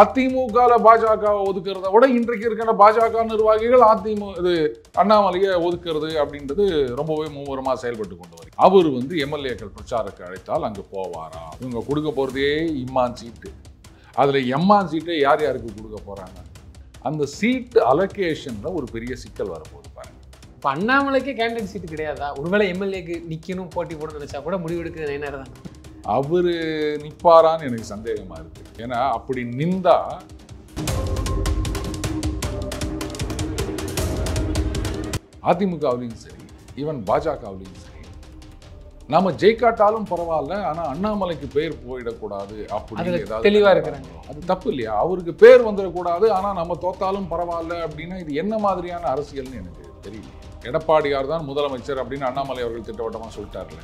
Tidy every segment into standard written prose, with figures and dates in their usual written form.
அதிமுக பாஜக ஒதுக்குறத விட இன்றைக்கு இருக்கிற பாஜக நிர்வாகிகள் இது அண்ணாமலையை ஒதுக்குறது அப்படின்றது ரொம்பவே மும்முரமா செயல்பட்டு கொண்டு வரும். அவர் எம்எல்ஏக்கள் பிரச்சாரத்துக்கு அழைத்தால் அங்கு போவாரா? இவங்க கொடுக்க போறதே இம்மான் சீட்டு. அதுல எம்மான் சீட்டை யார் யாருக்கு கொடுக்க போறாங்க? அந்த சீட்டு அலோகேஷன்ல ஒரு பெரிய சிக்கல் வரப்போகுது பாருங்க. இப்போ அண்ணாமலைக்கு கேண்டிடேட் சீட்டு கிடையாதா? ஒருவேளை எம்எல்ஏக்கு நிக்கணும் போட்டி போட நினைச்சா கூட முடிவெடுக்கிறது நயினார் தான். அவரு நிப்பாரான்னு எனக்கு சந்தேகமா இருக்கு. ஏன்னா அப்படி நின்றா அதிமுகவிலையும் சரி, ஈவன் பாஜகவிலையும் சரி, நாம ஜெயிக்காட்டாலும் பரவாயில்ல, ஆனா அண்ணாமலைக்கு பேர் போயிடக்கூடாது அப்படின்னு ஏதாவது தெளிவா இருக்கிறாங்க. அது தப்பு இல்லையா? அவருக்கு பேர் வந்துடக்கூடாது, ஆனா நம்ம தோத்தாலும் பரவாயில்ல அப்படின்னா இது என்ன மாதிரியான அரசியல்னு எனக்கு தெரியல. எடப்பாடியார் தான் முதலமைச்சர் அப்படின்னு அண்ணாமலை அவர்கள் திட்டவட்டமா சொல்லிட்டார்ல,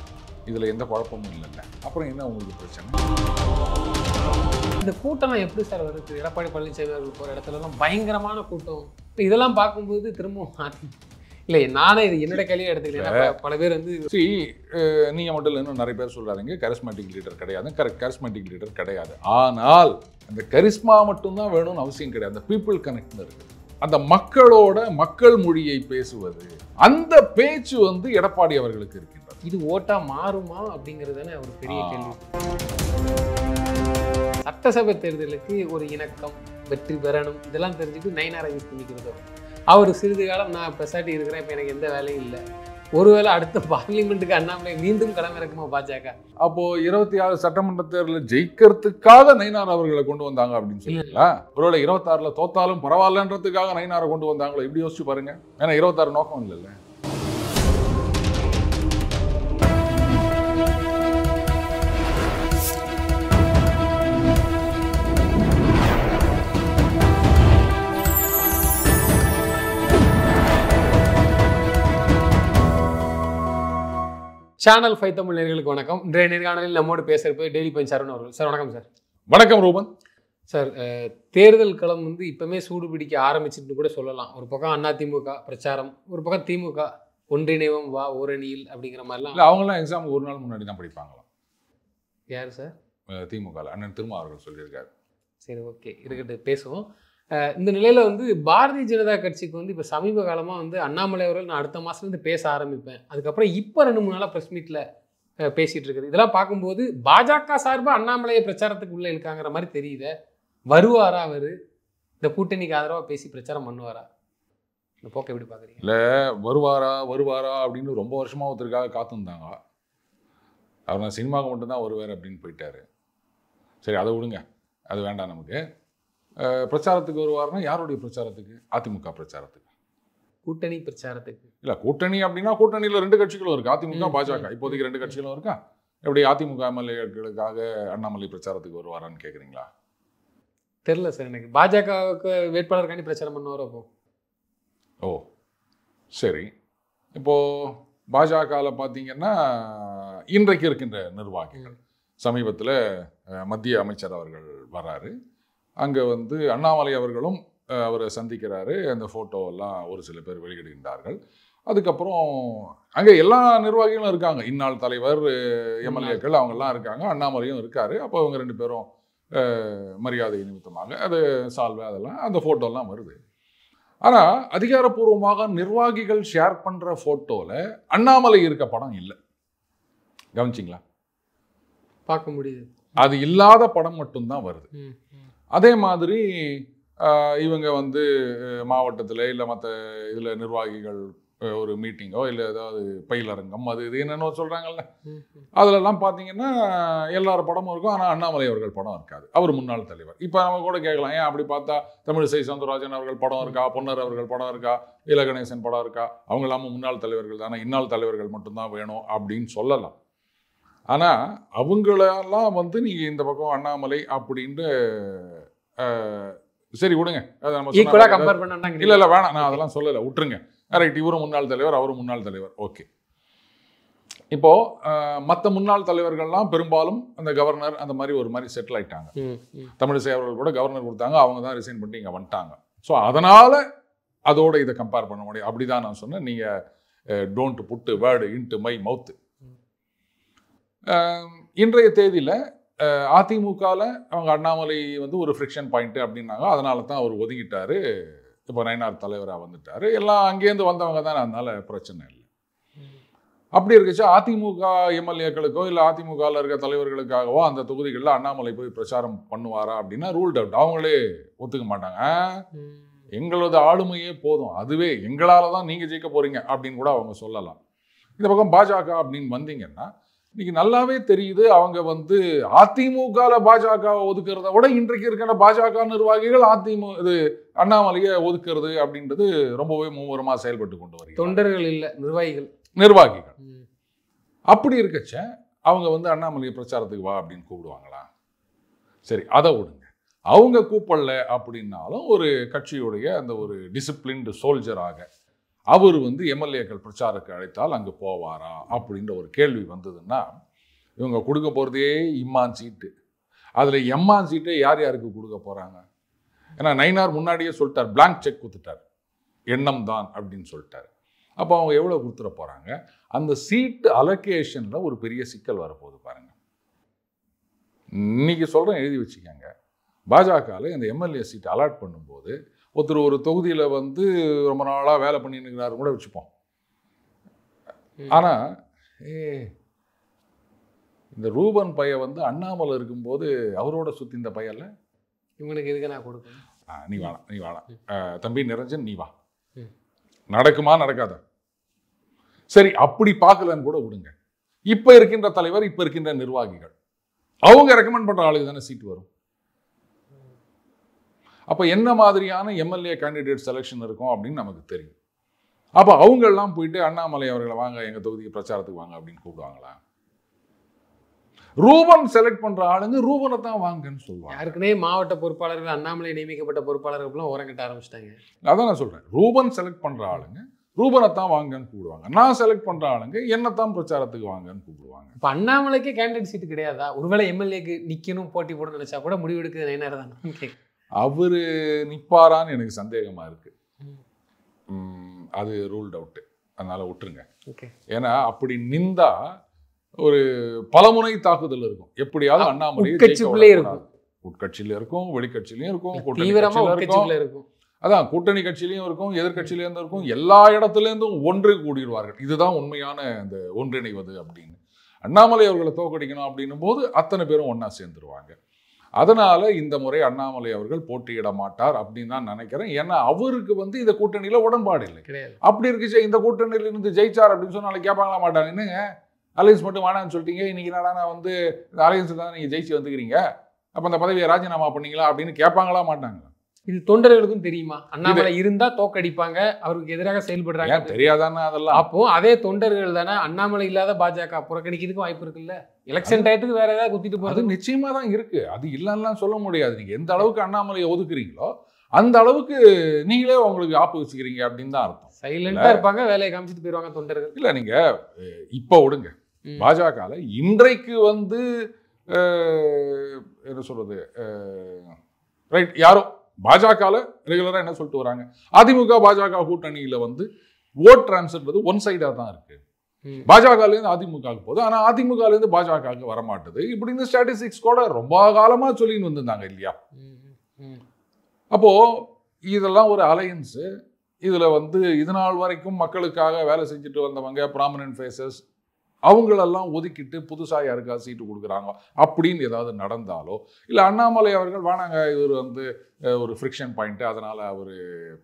இதுல எந்த குழப்பமும் இல்லைல்ல. அப்புறம் என்ன உங்களுக்கு பிரச்சனை? இந்த கூட்டம்லாம் எப்படி சார் வருது? எடப்பாடி பழனிசாமி அவர்கள் போகிற இடத்துலலாம் பயங்கரமான கூட்டம். இதெல்லாம் பார்க்கும்போது திரும்பவும் இல்லை, நானே இது என்னோட கேள்வியை எடுத்துக்கிறேன். பல பேர் நீங்கள் மட்டும் இல்லை, இன்னும் நிறைய பேர் சொல்கிறாங்க கரிஸ்மேட்டிக் லீடர் கிடையாது. கரிஸ்மேட்டிக் லீடர் கிடையாது. ஆனால் அந்த கரிஸ்மா மட்டும்தான் வேணும்னு அவசியம் கிடையாது. அந்த பீப்புள் கனெக்ட் இருக்குது. அந்த மக்களோட மக்கள் மொழியை பேசுவது, அந்த பேச்சு எடப்பாடி அவர்களுக்கு இருக்கின்றது. இது ஓட்டா மாறுமா அப்படிங்கிறது தானே ஒரு பெரிய கேள்வி. சட்டசபை தேர்தலுக்கு ஒரு இணக்கம், வெற்றி பெறணும், இதெல்லாம் தெரிஞ்சுட்டு நயினாரை யூஸ் பண்ணிக்கிறதோ. அவர் சிறிது காலம் நான் பெசாட்டி இருக்கிறேன், இப்போ எனக்கு எந்த வேலையும் இல்லை, ஒருவேளை அடுத்த பார்லிமெண்ட்டுக்கு அண்ணாமலை மீண்டும் களமிறக்குமா பாஜக? அப்போ 26 சட்டமன்ற தேர்தலில் ஜெயிக்கிறதுக்காக நயினார் அவர்களை கொண்டு வந்தாங்க அப்படின்னு சொல்லல. ஒருவேளை 26ல் தோத்தாலும் பரவாயில்லன்றதுக்காக நயினாரை கொண்டு வந்தாங்களோ? இப்படி யோசிச்சு பாருங்க. ஏன்னா 26 நோக்கம் இல்லைல்ல. சேனல் 5 தமிழ் நேயர்களுக்கு வணக்கம். இன்றைய நேர்காணலில் நம்மோடு பேசுகிறப்ப டெய்லி பஞ்ச் சரவணன் அவர்கள். சார் வணக்கம். சார் வணக்கம் ரூபன். சார், தேர்தல் களம் இப்போமே சூடு பிடிக்க ஆரம்பிச்சுட்டு கூட சொல்லலாம். ஒரு பக்கம் அதிமுக பிரச்சாரம், ஒரு பக்கம் திமுக ஒன்றிணைவம் வா ஓரணியில் அப்படிங்கிற மாதிரிலாம். இல்லை, அவங்களாம் எக்ஸாமுக்கு ஒரு நாள் முன்னாடி தான் படிப்பாங்களாம். யார் சார்? திமுக அண்ணன் திருமாவர்கள் சொல்லியிருக்காரு. சரி, ஓகே, இருக்கட்டும், பேசுவோம். இந்த நிலையில் பாரதிய ஜனதா கட்சிக்கு இப்போ சமீப காலமாக அண்ணாமலை அவர்கள் நான் அடுத்த மாதத்துலேருந்து பேச ஆரம்பிப்பேன், அதுக்கப்புறம் இப்போ 2-3 நாளாக ப்ரெஸ் மீட்டில் பேசிகிட்டு இருக்குது. இதெல்லாம் பார்க்கும்போது பாஜக சார்பாக அண்ணாமலையை பிரச்சாரத்துக்கு உள்ளே இருக்காங்கிற மாதிரி தெரியுது. வருவாரா அவர்? இந்த கூட்டணிக்கு ஆதரவாக பேசி பிரச்சாரம் பண்ணுவாரா? இந்த போக்கை எப்படி பார்க்குறீங்க? இல்லை, வருவாரா அப்படின்னு ரொம்ப வருஷமாக ஒருத்தருக்காக காத்துருந்தாங்க. அவர் நான் சினிமாவுக்கு மட்டும்தான் வருவார் அப்படின்னு போயிட்டாரு. சரி, அதை விடுங்க, அது வேண்டாம் நமக்கு. பிரச்சாரத்துக்கு வருவார்னா யாருடைய பிரச்சாரத்துக்கு? அதிமுக பிரச்சாரத்துக்கு, கூட்டணி பிரச்சாரத்துக்கு. இல்லை, கூட்டணி அப்படின்னா கூட்டணியில் 2 கட்சிகளும் இருக்கு. அதிமுக பாஜக இப்போதைக்கு 2 கட்சிகளும் இருக்கா? எப்படி அதிமுக எம்எல்ஏக்களுக்காக அண்ணாமலை பிரச்சாரத்துக்கு வருவாரான்னு கேட்குறீங்களா? தெரியல சார், எனக்கு பாஜகவுக்கு வேட்பாளருக்காண்டி பிரச்சாரம் பண்ணுவாரோ அப்போ? ஓ சரி. இப்போது பாஜகவில் பார்த்தீங்கன்னா இன்றைக்கு இருக்கின்ற நிர்வாகிகள், சமீபத்தில் மத்திய அமைச்சர் அவர்கள் வர்றாரு. அங்கே அண்ணாமலை அவர்களும் அவரை சந்திக்கிறாரு. அந்த ஃபோட்டோவெல்லாம் ஒரு சில பேர் வெளியிடுகின்றார்கள். அதுக்கப்புறம் அங்கே எல்லா நிர்வாகிகளும் இருக்காங்க. இந்நாள் தலைவர், எம்எல்ஏக்கள் அவங்கெல்லாம் இருக்காங்க. அண்ணாமலையும் இருக்கார். அப்போ அவங்க 2 பேரும் மரியாதை நிமித்தமாக அது சால்வை அதெல்லாம் அந்த ஃபோட்டோலாம் வருது. ஆனால் அதிகாரப்பூர்வமாக நிர்வாகிகள் ஷேர் பண்ணுற ஃபோட்டோவில் அண்ணாமலை இருக்க படம் இல்லை. கவனிச்சிங்களா? பார்க்க முடியுது. அது இல்லாத படம் மட்டும்தான் வருது. அதே மாதிரி இவங்க மாவட்டத்தில் இல்லை மற்ற இதில் நிர்வாகிகள் ஒரு மீட்டிங்கோ இல்லை ஏதாவது பயிலரங்கம் அது இது என்னென்னோ சொல்கிறாங்கல்ல, அதிலெல்லாம் பார்த்தீங்கன்னா எல்லார் படமும் இருக்கும். ஆனால் அண்ணாமலை அவர்கள் படம் இருக்காது. அவர் முன்னாள் தலைவர். இப்போ நம்ம கூட கேட்கலாம், ஏன் அப்படி பார்த்தா தமிழிசை சவுந்தரராஜன் அவர்கள் படம் இருக்கா, பொன்னர் அவர்கள் படம் இருக்கா, இலகணேசன் படம் இருக்கா? அவங்க எல்லாமே முன்னாள் தலைவர்கள் தானே, இந்நாள் தலைவர்கள் மட்டும்தான் வேணும் அப்படின்னு சொல்லலாம். ஆனால் அவங்களெல்லாம் நீங்கள் இந்த பக்கம் அண்ணாமலை அப்படின்ட்டு சரி விடுங்க, அதை நம்ம இல்லை இல்லை வேணாம், நான் அதெல்லாம் சொல்லலை, விட்டுருங்க. ரைட், இவரும் முன்னாள் தலைவர், அவரும் முன்னாள் தலைவர், ஓகே. இப்போது மற்ற முன்னாள் தலைவர்கள்லாம் பெரும்பாலும் அந்த கவர்னர் அந்த மாதிரி ஒரு மாதிரி செட்டில் ஆகிட்டாங்க. தமிழிசை அவர்கள் கூட கவர்னர் கொடுத்தாங்க, அவங்க தான் ரிசைன் பண்ணிட்டு இங்கே வந்துட்டாங்க. ஸோ அதனால் அதோட இதை கம்பேர் பண்ண முடியும். அப்படி தான் நான் சொன்னேன். நீங்கள் don't put word into my mouth. இன்றைய தேதியில் அதிமுகவில் அவங்க அண்ணாமலை வந்து ஒரு ஃப்ரிக்ஷன் பாயிண்ட்டு அப்படின்னாங்க. அதனால தான் அவர் ஒதுங்கிட்டாரு. இப்போ நயினார் தலைவராக வந்துட்டார். எல்லாம் அங்கேருந்து வந்தவங்க தானே, அதனால பிரச்சனை இல்லை. அப்படி இருக்குச்சு அதிமுக எம்எல்ஏக்களுக்கோ இல்லை அதிமுகவில் இருக்க தலைவர்களுக்காகவோ அந்த தொகுதிகளில் அண்ணாமலை போய் பிரச்சாரம் பண்ணுவாரா அப்படின்னா ரூல்ட் அவுட். அவங்களே ஒத்துக்க மாட்டாங்க. எங்களது ஆளுமையே போதும், அதுவே எங்களால் தான் நீங்கள் ஜெயிக்க போகிறீங்க அப்படின்னு கூட அவங்க சொல்லலாம். இந்த பக்கம் பாஜக அப்படின்னு வந்தீங்கன்னா இன்னைக்கு நல்லாவே தெரியுது, அவங்க வந்து அதிமுகவில் பாஜக ஒதுக்குறத விட இன்றைக்கு இருக்கிற பாஜக நிர்வாகிகள் இது அண்ணாமலையை ஒதுக்குறது அப்படின்றது ரொம்பவே மும்முரமாக செயல்பட்டு கொண்டு வருகிறது. தொண்டர்கள் இல்லை, நிர்வாகிகள். அப்படி இருக்கச்ச அவங்க வந்து அண்ணாமலையை பிரச்சாரத்துக்கு வா அப்படின்னு கூப்பிடுவாங்களா? சரி, அதை விடுங்க. அவங்க கூப்பிடல அப்படின்னாலும் ஒரு கட்சியுடைய அந்த ஒரு டிசிப்ளின்டு சோல்ஜராக அவர் வந்து எம்எல்ஏக்கள் பிரச்சாரத்துக்கு அழைத்தால் அங்கே போவாரா அப்படின்ற ஒரு கேள்வி வந்ததுன்னா இவங்க கொடுக்க போகிறதே இம்மான் சீட்டு. அதில் எம்மான் சீட்டை யார் யாருக்கு கொடுக்க போகிறாங்க? ஏன்னா நயினார் முன்னாடியே சொல்லிட்டார், பிளாங்க் செக் கொடுத்துட்டார், எண்ணம் தான் அப்படின்னு சொல்லிட்டார். அப்போ அவங்க எவ்வளோ கொடுத்துட போகிறாங்க? அந்த சீட்டு அலோகேஷனில் ஒரு பெரிய சிக்கல் வரப்போகுது பாருங்கள். இன்னைக்கு சொல்கிறேன், எழுதி வச்சுக்கோங்க. பாஜகவில் இந்த எம்எல்ஏ சீட் அலாட் பண்ணும்போது ஒருத்தர் ஒரு தொகுதியில் வந்து ரொம்ப நாளாக வேலை பண்ணிருக்கிறாரு கூட வச்சுப்போம். ஆனால் இந்த ரூபன் பைய வந்து அண்ணாமலை இருக்கும்போது அவரோட சுற்றி இந்த பையல்ல இவனுக்கு எதுக்கு நான் கொடுக்கணும்? நீ வேணாம் தம்பி நிரஞ்சன், நீ வா. நடக்குமா நடக்காதா? சரி, அப்படி பார்க்கலன்னு கூட விடுங்க. இப்போ இருக்கின்ற தலைவர், இப்போ இருக்கின்ற நிர்வாகிகள் அவங்க ரெக்கமெண்ட் பண்ணுற ஆளுக்கு தானே சீட்டு வரும். அப்போ என்ன மாதிரியான எம்எல்ஏ கேண்டிடேட் செலெக்ஷன் இருக்கும் அப்படின்னு நமக்கு தெரியும். அப்போ அவங்கெல்லாம் போயிட்டு அண்ணாமலை அவர்களை வாங்க எங்கள் தொகுதிக்கு பிரச்சாரத்துக்கு வாங்க அப்படின்னு கூப்பிடுவாங்களா? ரூபன் செலக்ட் பண்ற ஆளுங்க ரூபனை தான் வாங்கன்னு சொல்லுவாங்க. யாருக்குனே மாவட்ட பொறுப்பாளர்கள், அண்ணாமலை நியமிக்கப்பட்ட பொறுப்பாளர்கள் உரங்கட்ட ஆரம்பிச்சிட்டாங்க. அதான் நான் சொல்றேன், ரூபன் செலக்ட் பண்ற ஆளுங்க ரூபனை தான் வாங்கன்னு கூப்பிடுவாங்க. நான் செலக்ட் பண்ற ஆளுங்க என்னத்தான் பிரச்சாரத்துக்கு வாங்கன்னு கூப்பிடுவாங்க. இப்போ அண்ணாமலைக்கே கேண்டிடேட் சீட்டு கிடையாதா? ஒருவேளை எம்எல்ஏக்கு நிக்கணும், போட்டி போட நினைச்சா கூட முடிவெடுக்க நயினார் தான். அவரு நிப்பாரான்னு எனக்கு சந்தேகமா இருக்கு. அது ரூல்ட் அவுட், அதனால விட்டுருங்க. ஏன்னா அப்படி நின்றா ஒரு பலமுனை தாக்குதல் இருக்கும். எப்படியாவது அண்ணாமலை உட்கட்சியில இருக்கும், வெளிக்கட்சியிலையும் இருக்கும், அதான் கூட்டணி கட்சியிலையும் இருக்கும், எதிர்கட்சியிலேருந்து இருக்கும், எல்லா இடத்துலேருந்தும் ஒன்று கூடிடுவார்கள். இதுதான் உண்மையான இந்த ஒன்றிணைவது அப்படின்னு. அண்ணாமலை அவர்களை தோக்கடிக்கணும் அப்படின்னும் போது அத்தனை பேரும் ஒன்னா சேர்ந்துருவாங்க. அதனால இந்த முறை அண்ணாமலை அவர்கள் போட்டியிட மாட்டார் அப்படின்னு தான் நினைக்கிறேன். ஏன்னா அவருக்கு வந்து இந்த கூட்டணியில உடன்பாடு இல்லை. அப்படி இருக்குச்சு, இந்த கூட்டணியில இருந்து ஜெயிச்சார் அப்படின்னு சொன்னாலும் கேட்பாங்களா மாட்டாங்க. என்னங்க அலையன்ஸ் மட்டும் வேணான்னு சொல்லிட்டீங்க, இன்னைக்கு நாடானா வந்து இந்த அலையன்ஸ் தான் நீங்க ஜெயிச்சு வந்துக்கிறீங்க, அப்ப அந்த பதவியை ராஜினாமா பண்ணீங்களா அப்படின்னு கேட்பாங்களா மாட்டாங்க. இது தொண்டர்களுக்கும் தெரியுமா? அண்ணாமலை இருந்தா தோக்கடிப்பாங்க, அவருக்கு எதிராக செயல்படுறாங்க, தெரியாதானே அதெல்லாம். அப்போ அதே தொண்டர்கள் தானே அண்ணாமலை இல்லாத பாஜக புறக்கணிக்கிறதுக்கு வாய்ப்பு இருக்குல்ல. எலெக்ஷன் டயத்துக்கு வேற ஏதாவது குத்திட்டு போறது நிச்சயமா தான் இருக்கு. அது இல்லைன்னா சொல்ல முடியாது. நீங்க எந்த அளவுக்கு அண்ணாமலையை ஒதுக்குறீங்களோ அந்த அளவுக்கு நீங்களே உங்களுக்கு ஆப்பு வச்சுக்கிறீங்க அப்படின்னு தான் அர்த்தம். சைலண்டா இருப்பாங்க, வேலையை காமிச்சிட்டு போயிருவாங்க தொண்டர்கள். இல்ல நீங்க இப்போ விடுங்க, பாஜக இன்றைக்கு வந்து என்ன சொல்றது, ரைட், யாரோ பாஜக ரெகுலரா என்ன சொல்லிட்டு வராங்க, அதிமுக பாஜக கூட்டணியில வந்து ஓட் டிரான்ஸ்ஃபர் ஒன் சைடா தான் இருக்கு. பாஜகல இருந்து அதிமுகவுக்கு போகுது, ஆனா அதிமுகல இருந்து பாஜகவுக்கு வரமாட்டுது. இப்படி இந்த ஸ்டாட்டிஸ்டிக்ஸ் கூட ரொம்ப காலமா சொல்லின்னு வந்திருந்தாங்க இல்லையா? அப்போ இதெல்லாம் ஒரு அலையன்ஸு. இதுல வந்து இது நாள் வரைக்கும் மக்களுக்காக வேலை செஞ்சுட்டு வந்தவங்க, ப்ராமினன்ட் ஃபேஸஸ், அவங்களெல்லாம் ஒதுக்கிட்டு புதுசாக யாருக்காவது சீட்டு கொடுக்குறாங்க அப்படின்னு ஏதாவது நடந்தாலோ, இல்லை அண்ணாமலை அவர்கள் வேணாங்க இவர் வந்து ஒரு ஃப்ரிக்ஷன் பாயிண்ட்டு அதனால் அவர்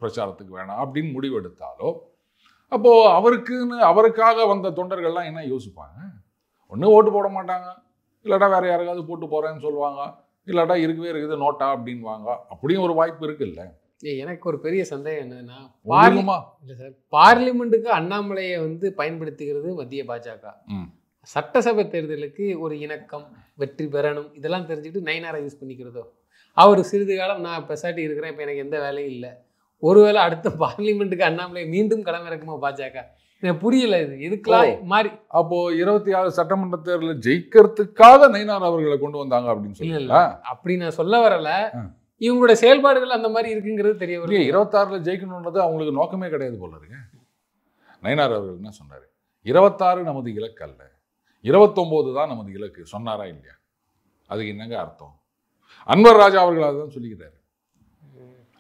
பிரச்சாரத்துக்கு வேணாம் அப்படின்னு முடிவெடுத்தாலோ, அப்போது அவருக்காக வந்த தொண்டர்கள்லாம் என்ன யோசிப்பாங்க? ஒன்று ஓட்டு போட மாட்டாங்க, இல்லாட்டா வேறு யாருக்காவது போட்டு போகிறேன்னு சொல்லுவாங்க, இல்லாட்டா இருக்கவே இருக்குது நோட்டா அப்படின்வாங்க. அப்படியும் ஒரு வாய்ப்பு இருக்குல்ல. எனக்கு ஒரு பெரிய சந்தேகம் என்னன்னா, இல்லை சார், பார்லிமெண்ட்டுக்கு அண்ணாமலையை வந்து பயன்படுத்துகிறது மத்திய பாஜக. சட்டசபை தேர்தலுக்கு ஒரு இணக்கம், வெற்றி பெறணும், இதெல்லாம் தெரிஞ்சுக்கிட்டு நயினாரை யூஸ் பண்ணிக்கிறதோ. அவர் சிறிது காலம் நான் பெசாட்டி இருக்கிறேன், இப்போ எனக்கு எந்த வேலையும் இல்லை, ஒருவேளை அடுத்த பார்லிமெண்ட்டுக்கு அண்ணாமலையை மீண்டும் களமிறக்குமா பாஜக? எனக்கு புரியல, இது எதுக்கெல்லாம் மாறி. அப்போ 26 சட்டமன்ற தேர்தலில் ஜெயிக்கிறதுக்காக நயினார் அவர்களை கொண்டு வந்தாங்க அப்படின்னு சொல்லல. அப்படி நான் சொல்ல வரல, இவங்களோட செயல்பாடுகள் அந்த மாதிரி இருக்குங்கிறது தெரிய வரும். 26 ஜெயிக்கணுன்றது அவங்களுக்கு நோக்கமே கிடையாது போல இருக்கு. நயினார் அவர்கள் என்ன சொன்னாரு, 26 நமது இலக்கு அல்ல, 29 தான் நமது இலக்கு சொன்னாரா இல்லையா? அதுக்கு என்னங்க அர்த்தம்? அன்வர் ராஜா அவர்கள் அதுதான் சொல்லிக்கிறாரு.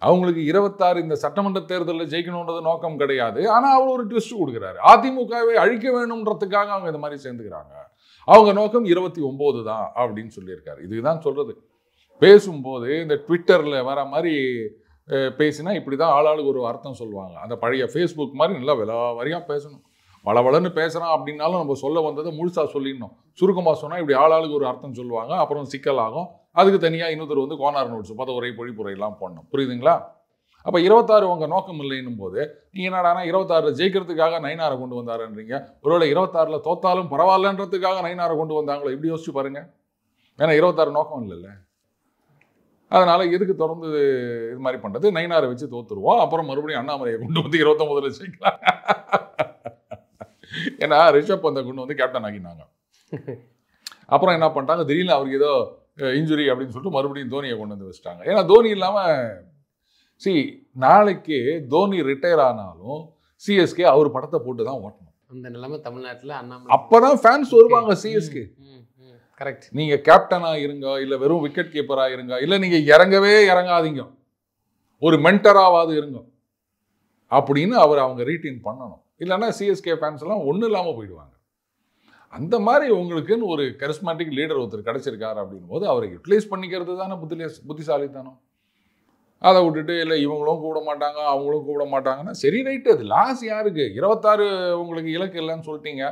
அவங்களுக்கு 26 இந்த சட்டமன்ற தேர்தலில் ஜெயிக்கணுன்றது நோக்கம் கிடையாது. ஆனால் அவர் ஒரு ட்விஸ்ட் கொடுக்குறாரு. அதிமுகவை அழிக்க வேணும்ன்றதுக்காக அவங்க இந்த மாதிரி சேர்ந்துக்கிறாங்க. அவங்க நோக்கம் 29 தான் அப்படின்னு சொல்லியிருக்காரு. இதுதான் சொல்றது. பேசும்போது இந்த ட்விட்டரில் வர மாதிரி பேசினா இப்படி தான் ஆளாளுக்கு ஒரு அர்த்தம் சொல்லுவாங்க. அந்த பழைய ஃபேஸ்புக் மாதிரி நல்லா விலாவரியாக பேசணும். வளவளன்னு பேசுகிறான் அப்படின்னாலும் நம்ம சொல்ல வந்ததை முழுசாக சொல்லிடணும். சுருக்கமாக சொன்னால் இப்படி ஆளாளுக்கு ஒரு அர்த்தம் சொல்லுவாங்க. அப்புறம் சிக்கலாகும். அதுக்கு தனியாக இன்னொருத்தர் வந்து கோனார் நோட்ஸ் பதவுரை பொழிப்புரையெல்லாம் போடணும். புரியுதுங்களா? அப்போ 26 உங்கள் நோக்கம் இல்லைன்னும் போது நீங்கள் என்னடானா 26 ஜெயிக்கிறதுக்காக நயினாரை கொண்டு வந்தாருன்றீங்க. ஒருவேளை 26 தோத்தாலும் பரவாயில்லன்றதுக்காக நயினாரை கொண்டு வந்தாங்களோ? இப்படி யோசிச்சு பாருங்க. ஏன்னா 26 நோக்கம் இல்லைல்ல. அதனால எதுக்கு தொடர்ந்து இது மாதிரி பண்ணுறது? நயினாரை வச்சு தோத்துருவோம், அப்புறம் மறுபடியும் அண்ணாமலையை கொண்டு வந்து 29 ஜெயிக்கலாம். ஏன்னா ரிஷப் பந்தை கொண்டு வந்து கேப்டன் ஆகினாங்க. அப்புறம் என்ன பண்ணிட்டாங்க, திடீர்னு அவருக்கு ஏதோ இன்ஜுரி அப்படின்னு சொல்லிட்டு மறுபடியும் தோனியை கொண்டு வந்து வச்சுட்டாங்க. ஏன்னா தோனி இல்லாமல் நாளைக்கு தோனி ரிட்டையர் ஆனாலும் சிஎஸ்கே அவர் படத்தை போட்டு தான் ஓட்டணும். அந்த நிலைமை தமிழ்நாட்டில் அண்ணாமலை அப்பதான் ஃபேன்ஸ் வருவாங்க சிஎஸ்கே. கரெக்ட். நீங்க கேப்டனா இருங்க, இல்ல வெறும் விக்கெட் கீப்பரா இருங்க, இல்ல நீங்க இறங்கவே இறங்காதீங்க, ஒரு மென்டராவாது இருங்க அப்படின்னு அவங்க ரீட்டைன் பண்ணணும். இல்லைன்னா சிஎஸ்கே ஃபேன்ஸ் எல்லாம் ஒன்றும் இல்லாமல் போயிடுவாங்க. அந்த மாதிரி உங்களுக்குன்னு ஒரு கரிஸ்மேட்டிக் லீடர் ஒருத்தர் கிடைச்சிருக்காரு அப்படின் போது அவரை யூட்டிலைஸ் பண்ணிக்கிறது தானே புத்திசாலித்தனம். அதை விட்டுட்டு இல்லை இவங்களும் கூப்பிட மாட்டாங்க அவங்களும் கூப்பிட மாட்டாங்கன்னா சரி ரைட்டு, அது லாஸ் யாருக்கு? 26 உங்களுக்கு இலக்கு இல்லைன்னு சொல்லிட்டீங்க.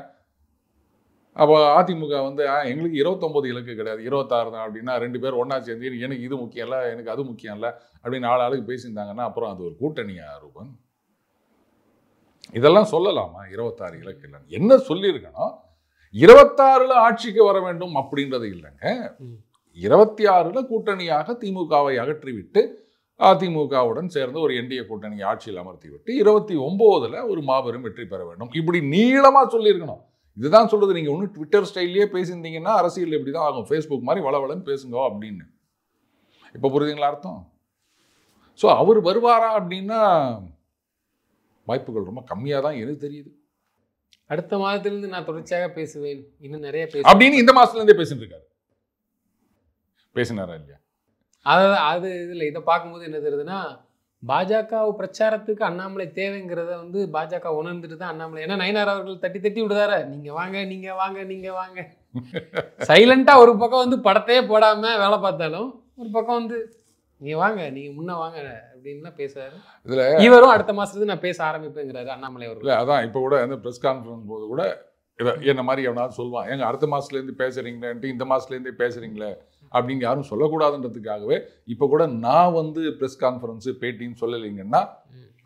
அப்போ அதிமுக வந்து எங்களுக்கு 29 இலக்கு கிடையாது 26 தான் அப்படின்னா 2 பேர் ஒன்றா சேர்ந்து எனக்கு இது முக்கியம் இல்லை எனக்கு அது முக்கியம் இல்லை அப்படின்னு ஆளுக்கு பேசியிருந்தாங்கன்னா அப்புறம் அது ஒரு கூட்டணியா ரூபன்? இதெல்லாம் சொல்லலாமா? 26 இலக்கு இல்லைன்னு என்ன சொல்லியிருக்கணும்? 26 ஆட்சிக்கு வர வேண்டும் அப்படின்றது இல்லைங்க. 26 கூட்டணியாக திமுகவை அகற்றிவிட்டு அதிமுகவுடன் சேர்ந்து ஒரு என்டிஏ கூட்டணி ஆட்சியில் அமர்த்தி விட்டு 29 ஒரு மாபெரும் வெற்றி பெற வேண்டும் இப்படி நீளமாக சொல்லியிருக்கணும். இதுதான் சொல்றது. நீங்க ஒன்றும் ட்விட்டர் ஸ்டைல்லையே பேசியிருந்தீங்கன்னா அரசியல் இப்படி தான் ஆகும். ஃபேஸ்புக் மாதிரி வளவளன்னு பேசுங்க அப்படின்னு. இப்போ புரியுதுங்களா அர்த்தம்? ஸோ அவர் வருவாரா அப்படின்னா வாய்ப்புகள் ரொம்ப கம்மியாக தான் எனக்கு தெரியுது. அடுத்த மாதத்திலிருந்து நான் தொடர்ச்சியாக பேசுவேன், இன்னும் நிறைய பேசுவேன் அப்படின்னு இந்த மாசத்துலேருந்தே பேசிட்டு இருக்காரு. பேசினாரா இல்லையா? அது இதில் இதை பார்க்கும்போது என்ன தெரியுதுன்னா, பாஜக பிரச்சாரத்துக்கு அண்ணாமலை தேவைங்கிறத வந்து பாஜக உணர்ந்துட்டு தான் அண்ணாமலை, ஏன்னா நயினார் அவர்கள் தட்டி தட்டி விடுதார, நீங்க வாங்க நீங்க வாங்க நீங்க வாங்க சைலண்டா ஒரு பக்கம் வந்து படத்தையே போடாம வேலை பார்த்தாலும் ஒரு பக்கம் வந்து நீங்க வாங்க நீங்க முன்ன வாங்க அப்படின்னு தான் பேசுறாரு. இதுல இவரும் அடுத்த மாசத்துக்கு நான் பேச ஆரம்பிப்பேங்கிறாரு அண்ணாமலை அவர்கள். அதான் இப்போ கூட அந்த ப்ரெஸ் கான்ஃபரன்ஸ் போது கூட என்ன மாதிரி எவனாவது சொல்லுவான், எங்க அடுத்த மாசத்துலேருந்து பேசுறீங்களேன்ட்டு இந்த மாசத்துலேருந்தே பேசுறீங்களே அப்படின்னு யாரும் சொல்லக்கூடாதுன்றதுக்காகவே இப்போ கூட நான் வந்து ப்ரெஸ் கான்ஃபரன்ஸு பேட்டின்னு சொல்லலைங்கன்னா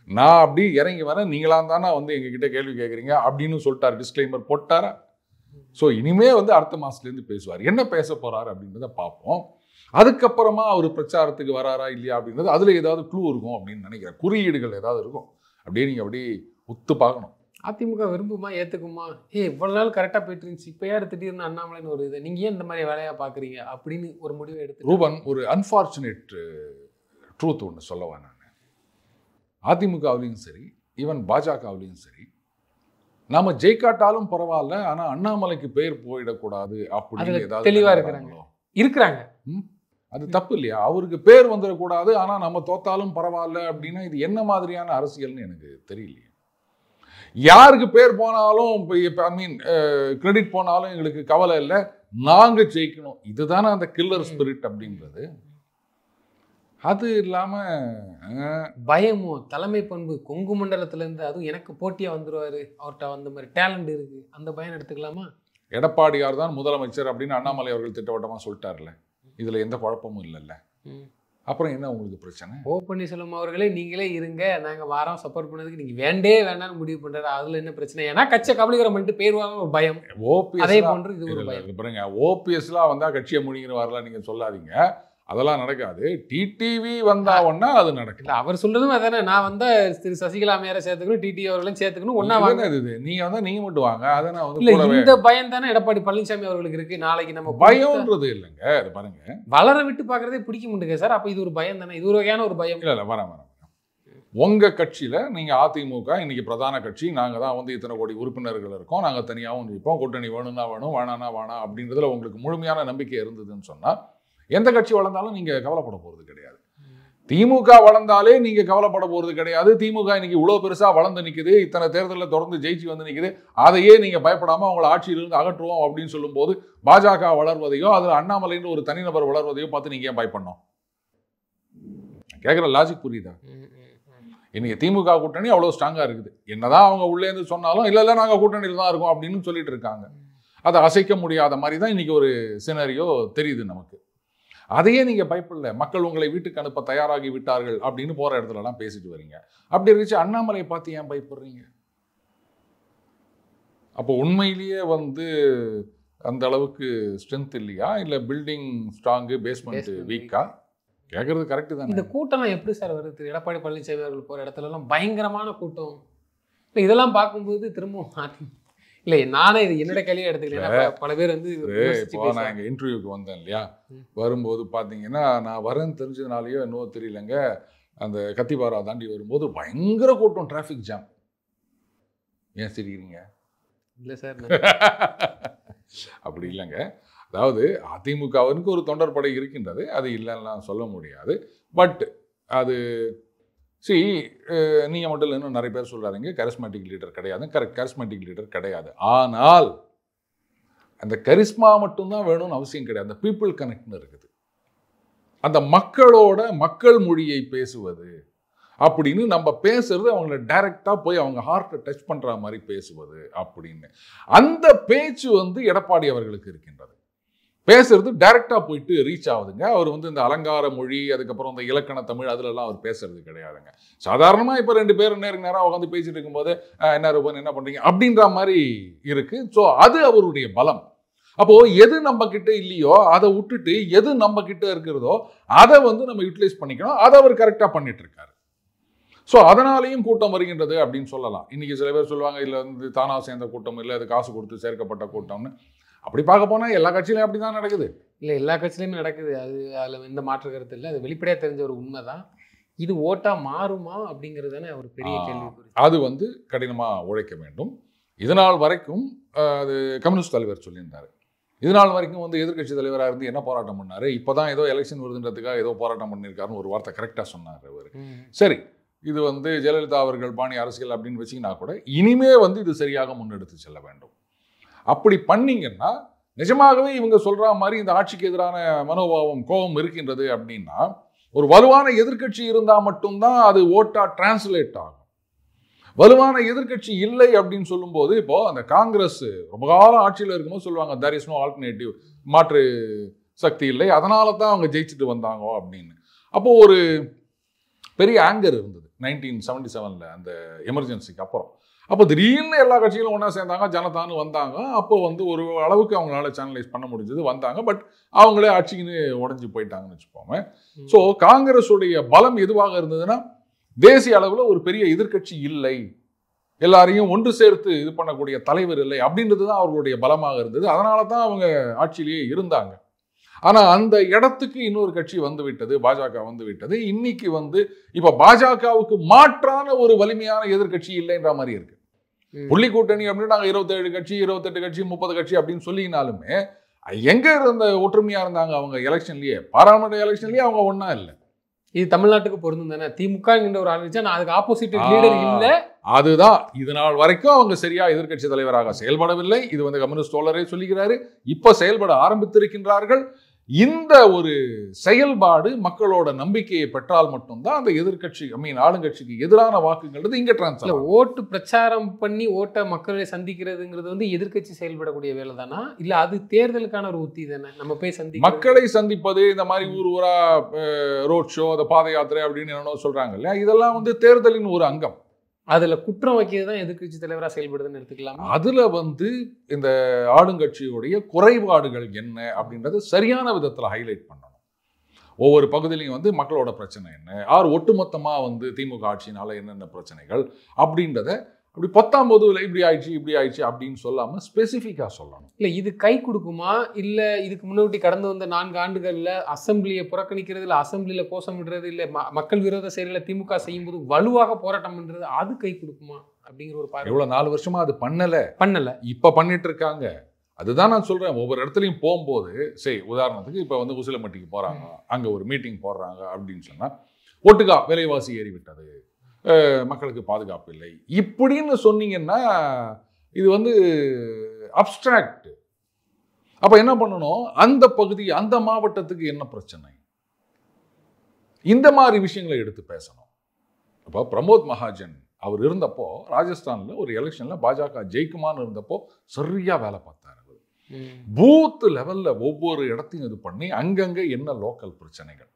நான் அப்படி இறங்கி வரேன், நீங்களாம் தானே வந்து எங்ககிட்ட கேள்வி கேட்குறீங்க அப்படின்னு சொல்லிட்டார், டிஸ்க்ளைமர் போட்டாரா. ஸோ இனிமே வந்து அடுத்த மாதத்துலேருந்து பேசுவார். என்ன பேச போகிறாரு அப்படின்றத பார்ப்போம். அதுக்கப்புறமா அவர் பிரச்சாரத்துக்கு வராரா இல்லையா அப்படின்றது அதில் ஏதாவது க்ளூ இருக்கும் அப்படின்னு நினைக்கிறேன். குறியீடுகள் ஏதாவது இருக்கும். அப்படியே நீங்கள் அப்படியே உத்து பார்க்கணும். அதிமுக விரும்புமா ஏற்றுக்குமா? இவ்வளோ நாள் கரெக்டாக போயிட்டு இருந்துச்சு, இப்போ யார் திடீர்னு அண்ணாமலைன்னு ஒரு இது, நீங்கள் ஏன் இந்த மாதிரி வேலையாக பார்க்குறீங்க அப்படின்னு ஒரு முடிவை எடுத்து ரூபன் ஒரு அன்ஃபார்ச்சுனேட் ட்ரூத் ஒன்று சொல்லவா நான். அதிமுகவிலையும் சரி ஈவன் பாஜகவிலையும் சரி நாம ஜெயிக்காட்டாலும் பரவாயில்ல, ஆனால் அண்ணாமலைக்கு பேர் போயிடக்கூடாது அப்படின்னு ஏதாவது தெளிவாக இருக்கிறாங்க. அது தப்பு இல்லையா? அவருக்கு பேர் வந்துடக்கூடாது, ஆனால் நம்ம தோத்தாலும் பரவாயில்ல அப்படின்னா இது என்ன மாதிரியான அரசியல்னு எனக்கு தெரியலையே. யாருக்கு பேர் போனாலும் ஐ மீன் கிரெடிட் போனாலும் எங்களுக்கு கவலை இல்லை, நாங்க ஜெயிக்கணும், இதுதானே அந்த கில்லர் ஸ்பிரிட் அப்படின்றது. அது இல்லாம பயமோ தலைமை பண்பு கொங்கு மண்டலத்துல இருந்து அதுவும் எனக்கு போட்டியா வந்துருவாரு, அவர்கிட்ட அந்த மாதிரி டேலண்ட் இருக்கு, அந்த பயம் எடுத்துக்கலாமா? எடப்பாடியார் தான் முதலமைச்சர் அப்படின்னு அண்ணாமலை அவர்கள் திட்டவட்டமா சொல்லிட்டார்ல, இதுல எந்த குழப்பமும் இல்லைல்ல. அப்புறம் என்ன உங்களுக்கு பிரச்சனை? ஓ பன்னீர்செல்வம் அவர்களே நீங்களே இருங்க, நாங்க வாரம் சப்போர்ட் பண்ணதுக்கு நீங்க வேண்டே வேண்டாம்னு முடிவு பண்றாரு, அதுல என்ன பிரச்சனை? ஏன்னா கட்சியை கபலீகரம் பண்ணிட்டு போயிருவாங்க ஒரு பயம். அதே போன்று இது ஒரு பயம். பாருங்க, ஓபிஎஸ்லாம் வந்தா கட்சியை முடிங்கிற வரலாம் நீங்க சொல்லாதீங்க, அதெல்லாம் நடக்காது. டிடிவி வந்தாவன்னா அது நடக்கல. அவர் சொல்றதும் அதானே, நான் வந்தா திரு சசிகலா அம்மையாரை சேர்த்துக்கணும், டிடிவி அவர்களையும் சேர்த்துக்கணும், ஒன்னா வாங்க. நீங்க வந்தா நீங்க மட்டும் வாங்க, அதான் வந்து இந்த பயம் தானே எடப்பாடி பழனிசாமி அவர்களுக்கு இருக்கு. நாளைக்கு நம்ம பயம்ன்றது இல்லைங்க, அது பாருங்க வளர விட்டு பாக்குறதே பிடிக்க முடியுங்க சார். அப்ப இது ஒரு பயம் தானே, இது ஒரு வகையான ஒரு பயம். இல்ல வரேன் உங்க கட்சியில நீங்க அதிமுக இன்னைக்கு பிரதான கட்சி, நாங்க தான் வந்து இத்தனை கோடி உறுப்பினர்கள் இருக்கோம், நாங்க தனியாகவும் நிற்போம், கூட்டணி வேணும்னா வேணும், வேணானா வேணாம் அப்படின்றதுல உங்களுக்கு முழுமையான நம்பிக்கை இருந்ததுன்னு சொன்னா எந்த கட்சி வளர்ந்தாலும் நீங்க கவலைப்பட போறது கிடையாது. திமுக வளர்ந்தாலே நீங்க கவலைப்பட போறது கிடையாது. திமுக இன்னைக்கு இவ்வளவு பெருசா வளர்ந்து நிக்குது, இத்தனை தேர்தலில் தொடர்ந்து ஜெயிச்சு வந்து நிக்குது, அதையே நீங்க பயப்படாம அவங்களை ஆட்சியிலிருந்து அகற்றுவோம் அப்படின்னு சொல்லும் போது பாஜக வளர்வதையோ அதுல அண்ணாமலைன்னு ஒரு தனிநபர் வளர்வதையோ பார்த்து நீங்க ஏன் பயப்படணும்? கேட்குற லாஜிக் புரியுதா? இன்னைக்கு திமுக கூட்டணி அவ்வளோ ஸ்ட்ராங்கா இருக்குது. என்னதான் அவங்க உள்ளே இருந்து சொன்னாலும் இல்ல நாங்க கூட்டணியில் தான் இருக்கோம் அப்படின்னு சொல்லிட்டு இருக்காங்க. அதை அசைக்க முடியாத மாதிரி தான் இன்னைக்கு ஒரு சினரியோ தெரியுது நமக்கு. அதையே நீங்க பயப்படல, மக்கள் உங்களை வீட்டுக்கு அனுப்ப தயாராகி விட்டார்கள் அப்படின்னு போற இடத்துலலாம் பேசிட்டு வரீங்க. அப்படி இருந்துச்சு அண்ணாமலையை பார்த்து ஏன் பயப்படுறீங்க? அப்போ உண்மையிலேயே வந்து அந்த அளவுக்கு ஸ்ட்ரென்த் இல்லையா, இல்ல பில்டிங் ஸ்ட்ராங்கு பேஸ்மெண்ட் வீக்கா? கேட்கறது கரெக்டு தான். இந்த கூட்டம்லாம் எப்படி சார் வருது? எடப்பாடி பழனிசாமி அவர்கள் போகிற இடத்துலலாம் பயங்கரமான கூட்டம். இல்லை இதெல்லாம் பார்க்கும்போது திரும்பவும் இல்லை, நானே இது என்னோட கேள்வியை எடுத்துக்கல. பல பேர் வந்து இப்போ நான் எங்கள் இன்டர்வியூக்கு வந்தேன் இல்லையா, வரும்போது பார்த்தீங்கன்னா நான் வரேன்னு தெரிஞ்சதுனாலையோ என்னவோ தெரியலங்க, அந்த கத்திபாரா தாண்டி வரும்போது பயங்கர கூட்டம், டிராஃபிக் ஜாம். ஏன் சிரிக்கிறீங்க? இல்லை சார் அப்படி இல்லைங்க. அதாவது அதிமுகவிற்கு ஒரு தொண்டர் படை இருக்கின்றது, அது இல்லைன்னா சொல்ல முடியாது. பட் அது நீங்கள் மட்டும் இல்லை, இன்னும் நிறைய பேர் சொல்கிறாங்க கரிஸ்மேட்டிக் லீடர் கிடையாது. கரெக்ட், கரிஸ்மேட்டிக் லீடர் கிடையாது. ஆனால் அந்த கரிஸ்மா மட்டும்தான் வேணும்னு அவசியம் கிடையாது. அந்த பீப்புள் கனெக்ட்னு இருக்குது, அந்த மக்களோட மக்கள் மொழியை பேசுவது அப்படின்னு நம்ம பேசுறது, அவங்கள டைரக்டாக போய் அவங்க ஹார்ட்டை டச் பண்ணுற மாதிரி பேசுவது அப்படின்னு அந்த பேச்சு வந்து எடப்பாடி அவர்களுக்கு இருக்கின்றது. பேசுறது டைரக்டாக போயிட்டு ரீச் ஆகுதுங்க. அவர் வந்து இந்த அலங்கார மொழி, அதுக்கப்புறம் இந்த இலக்கண தமிழ் அதுலலாம் அவர் பேசுறது கிடையாதுங்க. சாதாரணமாக இப்போ ரெண்டு பேரும் நேராக உட்காந்து பேசிட்டு இருக்கும்போது என்ன ரூபன் என்ன பண்ணுறீங்க அப்படின்ற மாதிரி இருக்கு. ஸோ அது அவருடைய பலம். அப்போ எது நம்ம கிட்ட இல்லையோ அதை விட்டுட்டு எது நம்ம கிட்ட இருக்கிறதோ அதை வந்து நம்ம யூட்டிலைஸ் பண்ணிக்கணும். அதை அவர் கரெக்டாக பண்ணிட்டு இருக்காரு. ஸோ அதனாலேயும் கூட்டம் வருகின்றது அப்படின்னு சொல்லலாம். இன்னைக்கு சில பேர் சொல்லுவாங்க இல்லை வந்து தானா சேர்ந்த கூட்டம் இல்லை, அது காசு கொடுத்து சேர்க்கப்பட்ட கூட்டம்னு. அப்படி பார்க்க போனால் எல்லா கட்சியிலையும் அப்படி தான் நடக்குது. இல்லை, எல்லா கட்சியிலையுமே நடக்குது. அதில் எந்த மாற்று கருத்து இல்லை. அது வெளிப்படையாக தெரிஞ்ச ஒரு உண்மை தான். இது ஓட்டா மாறுமா அப்படிங்கிறது தானே ஒரு பெரிய கேள்வி. அது வந்து கடினமாக உழைக்க வேண்டும். இதனால் வரைக்கும் அது கம்யூனிஸ்ட் தலைவர் சொல்லியிருந்தார். இதனால் வரைக்கும் வந்து எதிர்கட்சி தலைவராக இருந்து என்ன போராட்டம் பண்ணார், இப்போ தான் ஏதோ எலெக்ஷன் வருதுன்றதுக்காக ஏதோ போராட்டம் பண்ணியிருக்காருன்னு ஒரு வார்த்தை கரெக்டாக சொன்னார் அவர். சரி, இது வந்து ஜெயலலிதா அவர்கள் பாணி அரசியல் அப்படின்னு வச்சிங்கன்னா கூட இனிமே வந்து இது சரியாக முன்னெடுத்து செல்ல வேண்டும். அப்படி பண்ணீங்கன்னா நிஜமாகவே இவங்க சொல்ற மாதிரி இந்த ஆட்சிக்கு எதிரான மனோபாவம், கோபம் இருக்கின்றது அப்படின்னா ஒரு வலுவான எதிர்கட்சி இருந்தால் மட்டும்தான் அது ஓட்டா டிரான்ஸ்லேட் ஆகும். வலுவான எதிர்கட்சி இல்லை அப்படின்னு சொல்லும்போது, இப்போ அந்த காங்கிரஸ் ரொம்ப காலம் ஆட்சியில் இருக்கும்போது சொல்லுவாங்க தேர் இஸ் நோ ஆல்டர்னேட்டிவ், மாற்று சக்தி இல்லை, அதனால தான் அவங்க ஜெயிச்சுட்டு வந்தாங்க அப்படின்னு. அப்போ ஒரு பெரிய ஆங்கர் இருந்தது 1977 அந்த எமர்ஜென்சிக்கு அப்புறம். அப்போ திடீர்னு எல்லா கட்சிகளும் ஒன்றா சேர்ந்தாங்க, ஜனதான்னு வந்தாங்க. அப்போ வந்து ஒரு அளவுக்கு அவங்களால சேனலைஸ் பண்ண முடிஞ்சது, வந்தாங்க. பட் அவங்களே ஆட்சிக்குன்னு உடஞ்சி போயிட்டாங்கன்னு வச்சுப்போங்க. ஸோ காங்கிரஸுடைய பலம் எதுவாக இருந்ததுன்னா, தேசிய அளவில் ஒரு பெரிய எதிர்கட்சி இல்லை, எல்லாரையும் ஒன்று சேர்த்து இது பண்ணக்கூடிய தலைவர் இல்லை அப்படின்றது தான் அவர்களுடைய பலமாக இருந்தது. அதனால தான் அவங்க ஆட்சியிலேயே இருந்தாங்க. ஆனால் அந்த இடத்துக்கு இன்னொரு கட்சி வந்து விட்டது, பாஜக வந்து விட்டது. இன்னைக்கு வந்து இப்போ பாஜகவுக்கு மாற்றான ஒரு வலிமையான எதிர்கட்சி இல்லைன்ற மாதிரி இருக்கு. புள்ளி கூட்டணி அப்படின்னு நாங்கள் 27 கட்சி 28 கட்சி 30 கட்சி அப்படின்னு சொல்லினாலுமே எங்க இருந்த ஒற்றுமையா இருந்தாங்க அவங்க எலெக்ஷன்லயே, பாராளுமன்ற எலெக்ஷன்லயே அவங்க ஒன்னா இல்லை. இது தமிழ்நாட்டுக்கு பொருந்தும் தானே. திமுக ஒரு ஆரம்பிச்சா நான் அதுக்கு ஆப்போசிட் லீடர் இல்லை. அதுதான் இது நாள் வரைக்கும் அவங்க சரியா எதிர்கட்சி தலைவராக செயல்படவில்லை. இது வந்து கம்யூனிஸ்ட் தோழரே சொல்லுகிறாரு. இப்ப செயல்பட ஆரம்பித்திருக்கின்றார்கள். இந்த ஒரு செயல்பாடு மக்களோட நம்பிக்கையை பெற்றால் மட்டும்தான் அந்த எதிர்கட்சி ஆளுங்கட்சிக்கு எதிரான வாக்குங்கிறது இங்க டிரான்ஸ்ஃபர். ஓட்டு பிரச்சாரம் பண்ணி ஓட்ட மக்களை சந்திக்கிறதுங்கிறது வந்து எதிர்கட்சி செயல்படக்கூடிய வேலை தானா, இல்ல அது தேர்தலுக்கான ஒரு உத்தி தானே? நம்ம போய் மக்களை சந்திப்பது, இந்த மாதிரி ஊர் ஊரா ரோட் ஷோ, அந்த பாத யாத்திரை அப்படின்னு என்னென்ன சொல்றாங்க இல்லையா, இதெல்லாம் வந்து தேர்தலின் ஒரு அங்கம். அதுல குற்றம் வைக்கிறது தான் எதிர்கட்சி தலைவராக செயல்படுதுன்னு எடுத்துக்கலாம். அதுல வந்து இந்த ஆளுங்கட்சியுடைய குறைபாடுகள் என்ன அப்படின்றது சரியான விதத்துல ஹைலைட் பண்ணணும். ஒவ்வொரு பகுதியிலையும் வந்து மக்களோட பிரச்சனை என்ன, ஒட்டுமொத்தமா வந்து திமுக ஆட்சியினால என்னென்ன பிரச்சனைகள் அப்படின்றத அப்படி 19 இப்படி ஆயிடுச்சு அப்படின்னு சொல்லாம ஸ்பெசிஃபிக்கா சொல்லணும். இல்லை இது கை கொடுக்குமா, இல்லை இதுக்கு முன்னாடி கடந்து வந்த 4 ஆண்டுகளில் அசம்பிளியை புறக்கணிக்கிறது, இல்லை அசம்பிளியில் கோஷமிடுறது, இல்லை மக்கள் விரோத செயல்களை திமுக செய்யும்போது வலுவாக போராட்டம் பண்றது, அது கை கொடுக்குமா அப்படிங்கிற ஒரு பார்வை. எவ்வளவு 4 வருஷமா அது பண்ணல, இப்ப பண்ணிட்டு இருக்காங்க. அதுதான் நான் சொல்றேன். ஒவ்வொரு இடத்துலையும் போகும்போது சரி, உதாரணத்துக்கு இப்போ வந்து உசிலம்பட்டிக்கு போறாங்க, அங்க ஒரு மீட்டிங் போடுறாங்க அப்படின்னு சொன்னா ஒட்டுக்கா விலைவாசி ஏறிவிட்டது, மக்களுக்கு பாதுகாப்பு இல்லை இப்படின்னு சொன்னீங்கன்னா இது வந்து அப்ஸ்ட்ராக்ட். அப்ப என்ன பண்ணணும், அந்த பகுதி அந்த மாவட்டத்துக்கு என்ன பிரச்சனை, இந்த மாதிரி விஷயங்களை எடுத்து பேசணும். அப்போ பிரமோத் மகாஜன் அவர் இருந்தப்போ ராஜஸ்தான்ல ஒரு எலெக்ஷன்ல பாஜக ஜெயிக்குமான்னு இருந்தப்போ சரியா வேலை பார்த்தாரு. பூத் லெவல்ல ஒவ்வொரு இடத்தையும் இது பண்ணி அங்கங்க என்ன லோக்கல் பிரச்சனைகள்,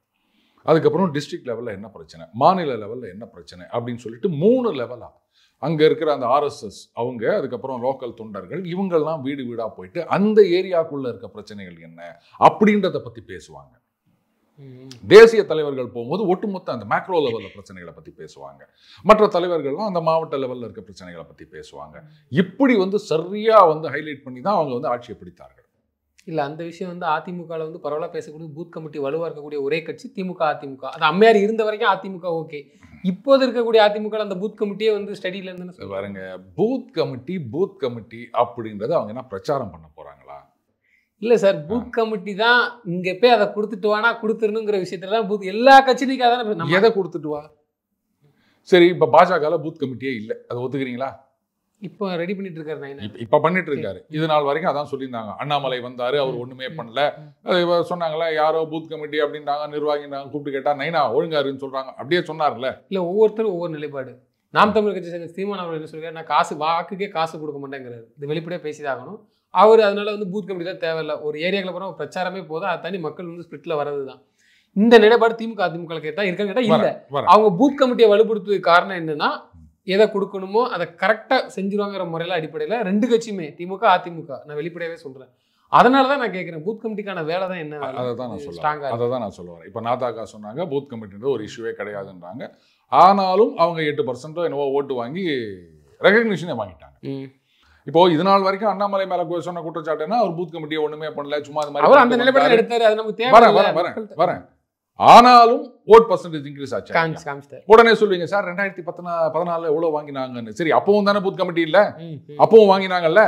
அதுக்கப்புறம் டிஸ்ட்ரிக்ட் லெவலில் என்ன பிரச்சனை, மாநில லெவலில் என்ன பிரச்சனை அப்படின்னு சொல்லிட்டு 3 லெவலாக அங்கே இருக்கிற அந்த RSS அவங்க, அதுக்கப்புறம் லோக்கல் தொண்டர்கள், இவங்கெல்லாம் வீடு வீடாக போயிட்டு அந்த ஏரியாக்குள்ளே இருக்க பிரச்சனைகள் என்ன அப்படின்றத பற்றி பேசுவாங்க. தேசிய தலைவர்கள் போகும்போது ஒட்டுமொத்த அந்த மேக்ரோ லெவலில் பிரச்சனைகளை பற்றி பேசுவாங்க. மற்ற தலைவர்கள்லாம் அந்த மாவட்ட லெவலில் இருக்க பிரச்சனைகளை பற்றி பேசுவாங்க. இப்படி வந்து சரியாக வந்து ஹைலைட் பண்ணி தான் அவங்க வந்து ஆட்சியை பிடித்தார்கள். இல்லை அந்த விஷயம் வந்து அதிமுகவில் வந்து பரவலாக பேசக்கூடிய பூத் கமிட்டி வலுவாக இருக்கக்கூடிய ஒரே கட்சி திமுக, அதிமுக. அது அம்மையார் இருந்த வரைக்கும் அதிமுக ஓகே. இப்போது இருக்கக்கூடிய அதிமுக அந்த பூத் கமிட்டியே வந்து ஸ்டடியில் இருந்து பாருங்க, பூத் கமிட்டி அப்படின்றத அவங்க என்ன பிரச்சாரம் பண்ண போறாங்களா? இல்லை சார், பூத் கமிட்டி தான் இங்கே போய் அதை கொடுத்துட்டு வானா கொடுத்துருணுங்கிற விஷயத்துல தான் பூத் எல்லா கட்சிகளுக்காக தான் எதை கொடுத்துட்டு வா. சரி, இப்போ பாஜக பூத் கமிட்டியே இல்லை, அதை ஒத்துக்கிறீங்களா? இப்போ ரெடி பண்ணிட்டு இருக்காரு, இப்ப பண்ணிட்டு இருக்காரு. இது நாள் வரைக்கும் அதான் சொல்லியிருந்தாங்க. அண்ணாமலை வந்தாரு, அவர் ஒண்ணுமே பண்ணல. சொன்னாங்களா யாரோ பூத் கமிட்டி அப்படின்றாங்க, நிர்வாகி கூப்பிட்டு கேட்டா நைனா ஒழுங்காருன்னு சொல்றாங்க, அப்படியே சொன்னார்ல. இல்ல ஒவ்வொருத்தரும் ஒவ்வொரு நிலைப்பாடு. நாம் தமிழர் கட்சி சேர்ந்த சீமான் அவர் என்ன சொல்றாரு, நான் காசு வாக்குக்கே காசு கொடுக்க மாட்டேங்கிறாரு. இது வெளிப்படையாக பேசிதாகணும். அவர் அதனால வந்து பூத் கமிட்டி தான் தேவையில்லை, ஒரு ஏரியாக்களை போகிற பிரச்சாரமே போதும், அதை தாண்டி மக்கள் வந்து ஸ்பிரிட்ல வர்றது தான். இந்த நிலைப்பாடு திமுக அதிமுக கேட்டா இருக்கான்னு கேட்டா இல்லை. அவங்க பூத் கமிட்டியை வலுப்படுத்துவதற்கு காரணம் என்னன்னா, எதை கொடுக்கணுமோ அதை கரெக்டாக செஞ்சுருவாங்கிற முறையில் அடிப்படையில் 2 கட்சியுமே திமுக அதிமுக, நான் வெளிப்படையாகவே சொல்கிறேன். அதனால தான் நான் கேட்குறேன், பூத் கமிட்டிக்கான வேலை தான் என்ன? அதை தான் நான் சொல்லுவேன். இப்போ நாதாக்கா சொன்னாங்க பூத் கமிட்டின்ற ஒரு இஷ்யூவே கிடையாதுன்றாங்க. ஆனாலும் அவங்க 8% என்னவோ ஓட்டு வாங்கி ரெகக்னிஷனே வாங்கிட்டாங்க. இப்போ இது நாள் வரைக்கும் அண்ணாமலை மேல சொன்ன குற்றச்சாட்டுன்னா அவர் பூத் கமிட்டியை ஒண்ணுமே பண்ணல, சும்மா அது மாதிரி அந்த நிலைப்பாடு எடுத்தாரு. அது நமக்கு தேவை. வரேன். ஆனாலும் ஓட் பர்சன்டேஜ் இன்க்ரீஸ் ஆச்சு. உடனே சொல்லுவீங்க சார் 2014 எவ்வளவு வாங்கினாங்கன்னு. சரி, அப்பவும் தானே பூத் கமிட்டி இல்ல, அப்பவும் வாங்கினாங்கல்ல.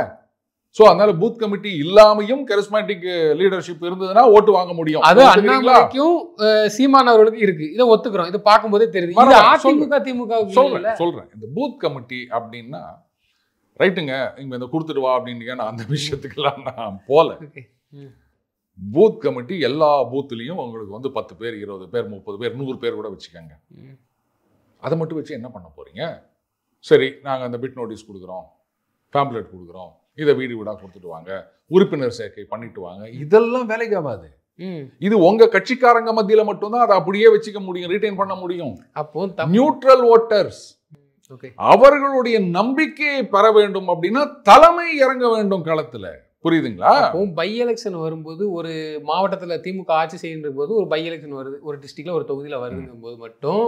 சோ அதனால பூத் கமிட்டி இல்லாமையும் கரிஸ்மேட்டிக் லீடர்ஷிப் இருந்ததுன்னா ஓட்டு வாங்க முடியும். அது அண்ணாமலைக்கும் சீமான் அவர்களுக்கு இருக்கு, இதை ஒத்துக்கிறோம். இது பார்க்கும்போதே தெரியுது. அதிமுக திமுக சொல்றேன். இந்த பூத் கமிட்டி அப்படின்னா ரைட்டுங்க, இங்க இந்த கொடுத்துட்டு வா அப்படின்னு அந்த விஷயத்துக்கெல்லாம் நான் போல. பூத் கமிட்டி எல்லா பூத்துலையும் உங்களுக்கு வந்து 10 பேர் 20 பேர் 30 பேர் 100 பேர் கூட வச்சுக்கோங்க. அதை மட்டும் வச்சு என்ன பண்ண போறீங்க? சரி, நாங்கள் அந்த பிட் நோட்டீஸ் கொடுக்குறோம், பேம்ப்ளெட் கொடுக்குறோம், இதை வீடு வீடாக கொடுத்துட்டு வாங்க, உறுப்பினர் சேர்க்கை பண்ணிட்டு வாங்க, இதெல்லாம் வேலைக்கு ஆகாது. இது உங்க கட்சிக்காரங்க மத்தியில மட்டும்தான் அதை அப்படியே வச்சுக்க முடியும், ரீட்டைன் பண்ண முடியும். அப்போ நியூட்ரல் ஓட்டர்ஸ் அவர்களுடைய நம்பிக்கையை பெற வேண்டும் அப்படின்னா தலைமை இறங்க வேண்டும் களத்துல. புரியுதுங்களா? பை எலெக்ஷன் வரும்போது ஒரு மாவட்டத்தில் திமுக ஆட்சி செய்கின்ற போது ஒரு பை எலெக்ஷன் வருது, ஒரு டிஸ்ட்ரிக்ட்ல ஒரு தொகுதியில் வருதுங்கும் போது மட்டும்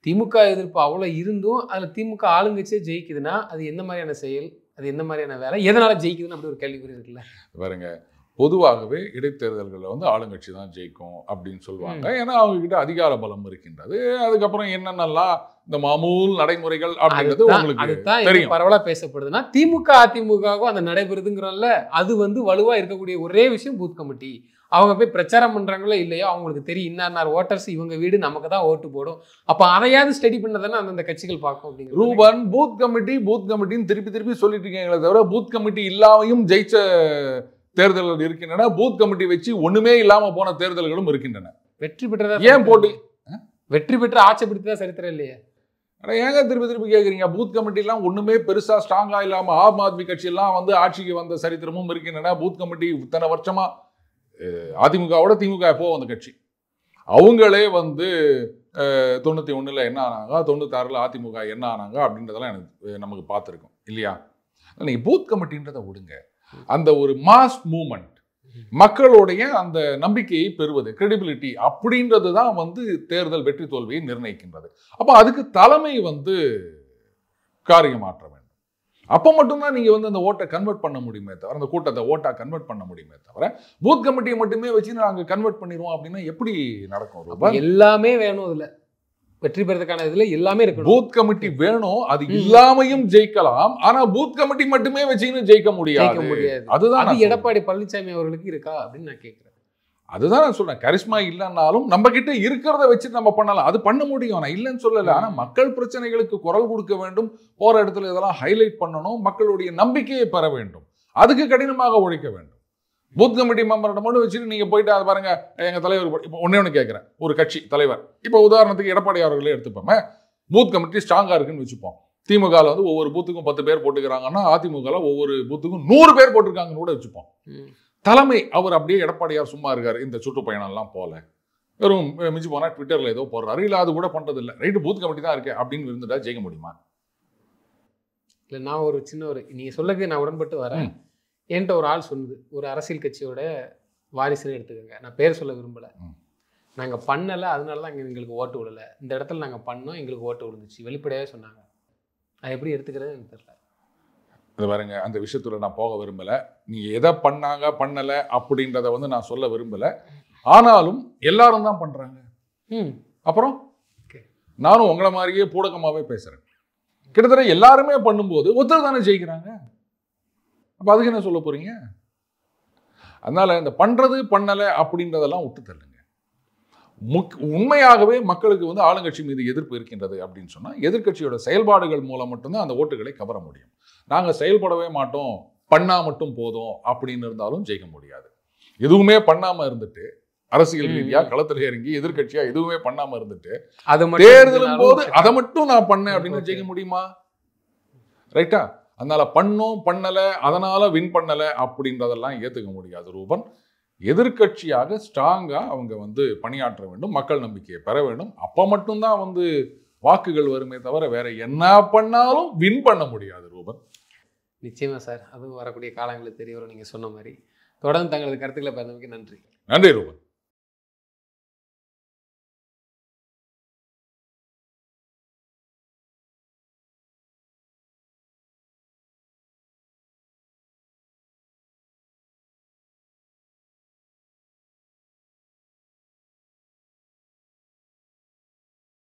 திமுக எதிர்ப்பு அவ்வளோ இருந்தும் அதில் திமுக ஆளுங்கட்சியே ஜெயிக்குதுன்னா அது எந்த மாதிரியான செயல், அது எந்த மாதிரியான வேலை, எதனால ஜெயிக்குதுன்னு அப்படி ஒரு கேள்விக்குறி இருக்குல்ல. பாருங்க, பொதுவாகவே இடைத்தேர்தல்களில் வந்து ஆளுங்கட்சி தான் ஜெயிக்கும் அப்படின்னு சொல்லுவாங்க. ஏன்னா அவங்க கிட்ட அதிகார பலம் இருக்கின்றது. அதுக்கப்புறம் என்னென்னலாம் இந்த மாமூல் நடைமுறைகள் அப்படின்றது உங்களுக்கு தெரியும். பரவலா பேசப்படுதுன்னா திமுக அதிமுகவும் அந்த நடைபெறுதுங்கிறோம்ல, அது வந்து வலுவா இருக்கக்கூடிய ஒரே விஷயம் பூத் கமிட்டி. அவங்க போய் பிரச்சாரம் பண்றாங்களோ இல்லையோ அவங்களுக்கு தெரியும் இன்னார் ஓட்டர்ஸ் இவங்க வீடு நமக்கு தான் ஓட்டு போடும். அப்ப அதையாவது ஸ்டடி பண்ணதானே அந்தந்த கட்சிகள் பார்க்கும் அப்படிங்கிற. ரூபன் பூத் கமிட்டின்னு திருப்பி சொல்லிட்டு இருக்கீங்களே தவிர பூத் கமிட்டி இல்லாமையும் ஜெயிச்ச தேர்தல்கள் இருக்கின்றன, பூத் கமிட்டி வச்சு ஒண்ணுமே இல்லாம போன தேர்தல்களும் இருக்கின்றன. வெற்றி பெற்றதா ஏன் போட்டு வெற்றி பெற்ற ஆட்சிப்படுத்ததா சரித்திரம் இல்லையே. ஏங்க திருப்பி கேட்குறீங்க? பூத் கமிட்டி எல்லாம் ஒண்ணுமே பெருசா ஸ்ட்ராங்கா இல்லாம ஆம் ஆத்மி கட்சி எல்லாம் வந்து ஆட்சிக்கு வந்த சரித்திரமும் இருக்கின்றன. பூத் கமிட்டி இத்தனை வருஷமா அதிமுகவோட திமுக எப்போ வந்த கட்சி, அவங்களே வந்து 91 என்ன ஆனாங்க, 96 அதிமுக என்ன ஆனாங்க அப்படின்றதெல்லாம் எனக்கு நமக்கு பார்த்துருக்கோம் இல்லையா? நீங்க பூத் கமிட்டின்றதை விடுங்க. அந்த ஒரு மாஸ் மூவ்மெண்ட், மக்களுடைய அந்த நம்பிக்கையை பெறுவது, கிரெடிபிலிட்டி அப்படின்றது தான் வந்து தேர்தல் வெற்றி தோல்வியை நிர்ணயிக்கின்றது. அப்போ அதுக்கு தலைமை வந்து காரியமாற்ற வேண்டும். அப்போ மட்டும்தான் நீங்க வந்து அந்த ஓட்டை கன்வெர்ட் பண்ண முடியுமே தவிர, அந்த கூட்டத்தை ஓட்டா கன்வெர்ட் பண்ண முடியுமே தவிர, பூத் கமிட்டியை மட்டுமே வச்சு நாங்க கன்வெர்ட் பண்ணிடுவோம் அப்படின்னா எப்படி நடக்கும் ரூபன்? எல்லாமே வேணும். இதுல வெற்றி பெறதுக்கான இதுல எல்லாமே இருக்கு. பூத் கமிட்டி வேணும், அது இல்லாமையும் ஜெயிக்கலாம். ஆனா பூத் கமிட்டி மட்டுமே வச்சுன்னு ஜெயிக்க முடியாது. அதுதான் எடப்பாடி பழனிசாமி அவர்களுக்கு இருக்கா அப்படின்னு நான் கேட்கிறேன். அதுதான் நான் சொல்றேன். கரிஸ்மா இல்லைன்னாலும் நம்ம கிட்ட இருக்கிறத வச்சுட்டு நம்ம பண்ணலாம். அது பண்ண முடியும், நான் இல்லைன்னு சொல்லலை. ஆனா மக்கள் பிரச்சனைகளுக்கு குரல் கொடுக்க வேண்டும், போற இடத்துல இதெல்லாம் ஹைலைட் பண்ணணும், மக்களுடைய நம்பிக்கையை பெற வேண்டும், அதுக்கு கடினமாக உழைக்க வேண்டும். பூத் கமிட்டி மெம்பர்கிட்ட மட்டும் வச்சுட்டு நீங்க போயிட்டு அதை பாருங்க எங்க தலைவர். இப்போ ஒண்ணு கேட்கிறேன், ஒரு கட்சி தலைவர், இப்போ உதாரணத்துக்கு எடப்பாடி அவர்களே எடுத்துப்போமே, பூத் கமிட்டி ஸ்ட்ராங்கா இருக்குன்னு வச்சுப்போம். திமுகவில் வந்து ஒவ்வொரு பூத்துக்கும் 10 பேர் போட்டுக்கிறாங்கன்னா, அதிமுகவில் ஒவ்வொரு பூத்துக்கும் 100 பேர் போட்டிருக்காங்கன்னு கூட வச்சுப்போம். தலைமை அவர் அப்படியே எடப்பாடியார் சும்மா இருக்காரு, இந்த சுற்றுப்பயணம் எல்லாம் போல, வெறும் மிஞ்சி போனா ட்விட்டர்ல ஏதோ போடுறாரு, இல்ல அது கூட பண்றது இல்லை, ரைட்டு பூத் கமிட்டி தான் இருக்கு அப்படின்னு இருந்துட்டா ஜெயிக்க முடியுமா? இல்லை, நான் ஒரு சின்ன நீங்க சொல்லக்கு நான் உடன்பட்டு வரேன். என்கிட்ட ஒரு ஆள் சொன்னது, ஒரு அரசியல் கட்சியோட வாரிசுன்னு எடுத்துக்கோங்க, நான் பேர் சொல்ல விரும்பலை, நாங்கள் பண்ணலை அதனால தான் எங்களுக்கு ஓட்டு விடலை, இந்த இடத்துல நாங்கள் பண்ணோம் எங்களுக்கு ஓட்டு விழுந்துச்சு, வெளிப்படையாகவே சொன்னாங்க. அது எப்படி எடுத்துக்கிறது எனக்கு தெரியல. இது பாருங்க, அந்த விஷயத்துல நான் போக விரும்பலை. நீங்க எதை பண்ணாங்க பண்ணலை அப்படின்றத வந்து நான் சொல்ல விரும்பலை. ஆனாலும் எல்லாரும் தான் பண்றாங்க. அப்புறம் நானும் உங்களை மாதிரியே பூடகமாவே பேசுறேன். கிட்டத்தட்ட எல்லாருமே பண்ணும்போது ஒருத்தர் தானே ஜெயிக்கிறாங்க. அப்ப அதுக்கு என்ன சொல்ல போறீங்க? அதனால இந்த பண்றது பண்ணலை அப்படின்றதெல்லாம் விட்டு தள்ளுங்க. உண்மையாகவே மக்களுக்கு வந்து ஆளுங்கட்சி மீது எதிர்ப்பு இருக்கின்றது அப்படின்னு சொன்னா, எதிர்கட்சியோட செயல்பாடுகள் மூலம் மட்டும்தான் அந்த ஓட்டுகளை கவர முடியும். நாங்க செயல்படவே மாட்டோம், பண்ணா மட்டும் போதும் அப்படின்னு இருந்தாலும் ஜெயிக்க முடியாது. எதுவுமே பண்ணாம இருந்துட்டு, அரசியல் ரீதியா களத்துல இறங்கி எதிர்கட்சியா எதுவுமே பண்ணாம இருந்துட்டு தேர்தலும் போது அதை மட்டும் நான் பண்ணேன் அப்படின்னு ஜெயிக்க முடியுமா? ரைட்டா? அதனால பண்ணோம் பண்ணல அதனால வின் பண்ணல அப்படின்றதெல்லாம் ஏத்துக்க முடியாது ரூபன். எதிர்கட்சியாக ஸ்ட்ராங்கா அவங்க வந்து பணியாற்ற வேண்டும், மக்கள் நம்பிக்கையை பெற வேண்டும். அப்ப மட்டும்தான் வந்து வாக்குகள் வருமே தவிர வேற என்ன பண்ணாலும் வின் பண்ண முடியாது ரூபன். நிச்சயமா சார், அதுவும் வரக்கூடிய காலங்களில் தெரிய வரும். நீங்க சொன்ன மாதிரி தொடர்ந்து தங்களது கருத்துக்களை பகிர்ந்தமைக்கு நன்றி. நன்றி ரூபன்.